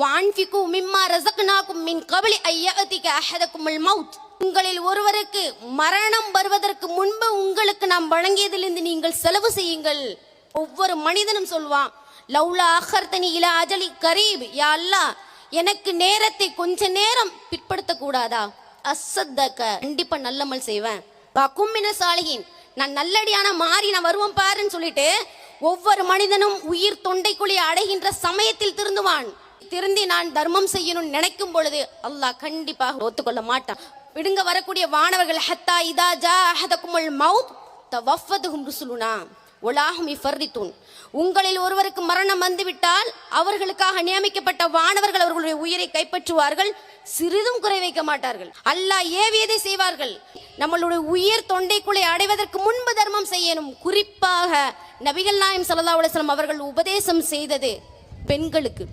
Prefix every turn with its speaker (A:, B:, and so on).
A: வான்ஃபிகு மிம்மா ரஸக்னாகும் மின் கப்லி அய்யஅதிக அஹதகுமுல் மௌத். உங்களில் ஒருவருக்கு மரணம் வருவதற்கு முன்பு உங்களுக்கு நாம் வழங்கியதிலிருந்து நீங்கள் செலவு செய்யுங்கள். ஒவ்வொரு மனிதனும் சொல்வான், லவ்லா அஹர்தனி இலா அஜலி கரீப், யா அல்லாஹ் எனக்கு நேரத்தை கொஞ்ச நேரம் பிற்படுத்த கூடாதா? அஸ்ஸதக, கண்டிப்பா நல்லமல் செய்வேன். வகுமின சாலிஹின், நான் நல்லடியான மாறி நான் வருவேன் பாருன்னு சொல்லிட்டு ஒவ்வொரு மனிதனும் உயிர் தொண்டைக்குழி அடைகின்ற சமயத்தில் திருந்துவான். திருந்தி நான் தர்மம் செய்யணும்னு நினைக்கும் பொழுது அல்லாஹ் கண்டிப்பாக ஒத்துக்கொள்ள மாட்டான். விடுங்க வரக்கூடிய வானவர்கள், ஹத்தா இதா ஜா அஹதகுமுல் மௌத் தவஃபதுஹும் ருசுலுனா வலாஹும் யஃபர்ரிதுன். உங்களில் ஒருவருக்கு மரணம் வந்துவிட்டால் அவர்களுக்காக நியமிக்கப்பட்ட வானவர்கள் அவர்களுடைய உயிரை கைப்பற்றுவார்கள், சிறிதும் குறை வைக்க மாட்டார்கள். அல்லாஹ் ஏவியதை செய்வார்கள். நம்மளுடைய உயிர் தொண்டைக்குள்ளே அடைவதற்கு முன்பு தர்மம் செய்யணும். குறிப்பாக நபிகள் நாயகம் ஸல்லல்லாஹு அலைஹி வஸல்லம் அவர்கள் உபதேசம் செய்தது பெண்களுக்கு.